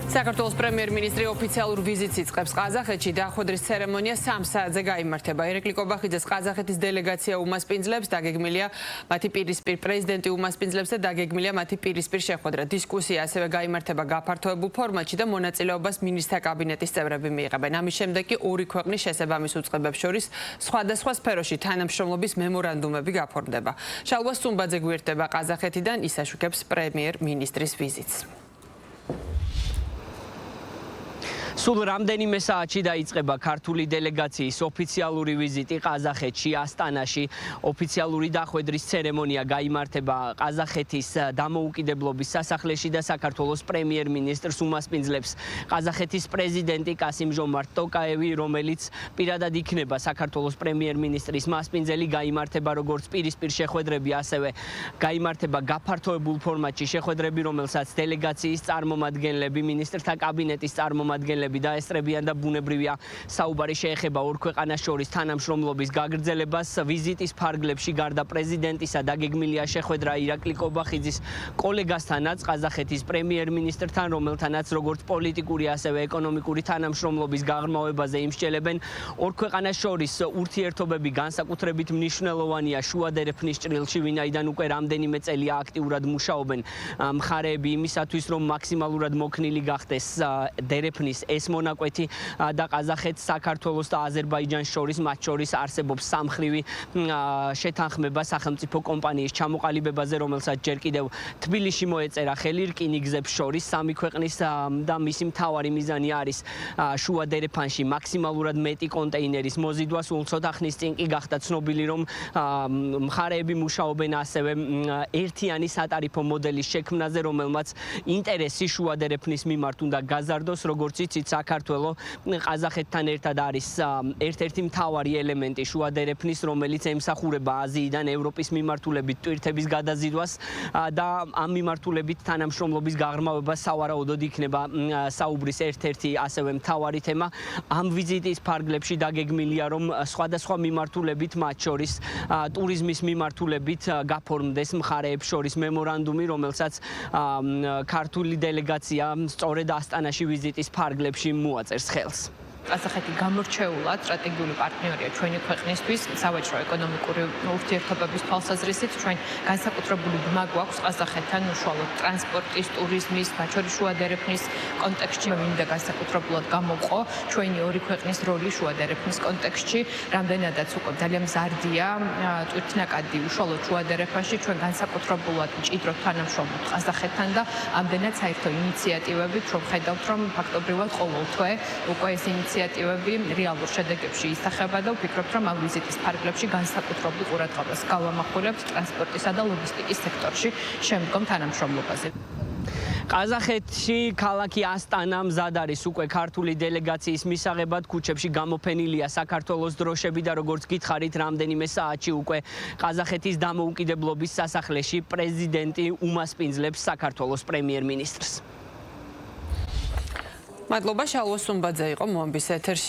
საქართველოს პრემიერ-მინისტრი ოფიციალურ ვიზიტს იწყებს ყაზახეთში. დახვედრის ცერემონია 3 საათზე გაიმართება. ირაკლი კობახიძეს ყაზახეთის დელეგაცია უმასპინძლებს, დაგეგმილია მათი პირისპირ პრეზიდენტი უმასპინძლებს და დაგეგმილია მათი პირისპირ შეხვედრა. დისკუსია ასევე გაიმართება გაფართოებულ ფორმატში და მონაწილეობას მინისტრთა კაბინეტის წევრები მიიღებენ. ამის შემდეგ კი ორი ქვეყნის შესაბამის უწყებებს შორის სხვადასხვა სფეროში თანამშრომლობის მემორანდუმები გაფორმდება. შალვა სუმბაძე გვერდება ყაზახეთიდან, ის აშუქებს პრემიერ-მინისტრის ვიზიტს. სულ რამდენიმე საათში დაიწყება ქართული დელეგაციის ოფიციალური ვიზიტი ყაზახეთში, ასტანაში. ოფიციალური დახვედრის ცერემონია გაიმართება ყაზახეთის დამოუკიდებლობის სასახლეში და საქართველოს პრემიერ-მინისტრს უმასპინძლებს ყაზახეთის პრეზიდენტი კასიმ-ჟომართ ტოკაევი, რომელიც პირადად იქნება საქართველოს პრემიერ-მინისტრის მასპინძელი. გაიმართება როგორც პირისპირ შეხვედრები, ასევე გაიმართება გაფართოებულ ფორმატში შეხვედრები, რომელსაც დელეგაციის წარმომადგენლები, მინისტრთა კაბინეტის წარმომადგენლები დაესწრებიან და ბუნებრივია საუბარი შეეხება ორ ქვეყანას შორის თანამშრომლობის გაგრძელებას. ვიზიტის ფარგლებში გარდა პრეზიდენტისა დაგეგმილია შეხვედრა ირაკლი კობახიძის კოლეგასთანაც, ყაზახეთის პრემიერ-მინისტრთან, რომელთანაც როგორც პოლიტიკური, ასევე ეკონომიკური თანამშრომლობის გაღრმავებაზე იმსჯელებენ. ორ ქვეყანას შორის ურთიერთობები განსაკუთრებით მნიშვნელოვანია შუა დერეფნის ჭრილში, ვინაიდან უკვე რამდენიმე წელია აქტიურად მუშაობენ მხარეები იმისათვის, რომ მაქსიმალურად მოქნილი გახდეს დერეფნის ეს მონაკვეთი და ყაზახეთს, საქართველოს და აზერბაიჯანს შორის, მათ შორის არსებობს სამხრივი შეთანხმება სახელმწიფო კომპანიის ჩამოყალიბებაზე, რომელსაც ჯერ კიდევ თბილისში მოეწერა ხელი. რკინიგზებს შორის სამი ქვეყნის და მისი მთავარი მიზანი არის შუა დერეფანში მაქსიმალურად მეტი კონტეინერის მოზიდვა. სულ ცოტა ხნის წინ კი გახდა ცნობილი, რომ მხარეები მუშაობენ ასევე ერთიანი სატარიფო მოდელის შექმნაზე, რომელმაც ინტერესი შუა დერეფნის მიმართ უნდა გაზარდოს. როგორც იცით, საქართველო ყაზახეთთან ერთად არის ერთ-ერთი მთავარი ელემენტი შუა დერეფნის, რომელიც ემსახურება აზიიდან ევროპის მიმართულებით ტვირთების გადაზიდვას და ამ მიმართულებით თანამშრომლობის გაღრმავება სავარაუდოდ იქნება საუბრის ერთ-ერთი ასევე მთავარი თემა. ამ ვიზიტის ფარგლებში დაგეგმილია, რომ სხვადასხვა მიმართულებით, მათ შორის ტურიზმის მიმართულებით გაფორმდეს მხარეებს შორის მემორანდუმი, რომელსაც ქართული დელეგაცია სწორედ ასტანაში ვიზიტის ფარგლებში მოაწერს ხელს. ყაზახეთი გამორჩეულად სტრატეგიული პარტნიორია ჩვენი ქვეყნისთვის, სავაჭრო ეკონომიკური ურთიერთობების თვალსაზრისით. ჩვენ განსაკუთრებული ბმა გვაქვს ყაზახეთთან უშუალოდ ტრანსპორტის, ტურიზმის, მათ შორის შუა დერეფნის კონტექსტში. მინდა განსაკუთრებულად გამოვყო ჩვენი ორი ქვეყნის როლი შუა დერეფნის კონტექსტში. რამდენადაც უკვე ძალიან მზარდია ტვირთნაკადი უშუალოდ შუა დერეფანში. ჩვენ განსაკუთრებულად მჭიდროდ თანამშრომლობთ ყაზახეთთან და ამდენად საერთო ინიციატივებით, რომ ხედავთ, რომ ფაქტობრივად ყოველ თვე უკვე ეს ინიციატივები რეალურ შედეგებში ისახება და ვფიქრობთ, რომ ამ ვიზიტის ფარგლებში განსაკუთრებულ ყურადღებას გავამახვილებთ ტრანსპორტისა და ლოგისტიკის სექტორში შემდგომ თანამშრომლობაზე. ყაზახეთში ქალაქი ასტანა მზად არის უკვე ქართული დელეგაციის მისაღებად. ქუჩებში გამოფენილია საქართველოს დროშები და როგორც გითხარით, რამდენიმე საათში უკვე ყაზახეთის დამოუკიდებლობის სასახლეში პრეზიდენტი უმასპინძლებს საქართველოს პრემიერ-მინისტრს. მადლობა, შალვა სუმბაძე იყო მომბის ეთერში.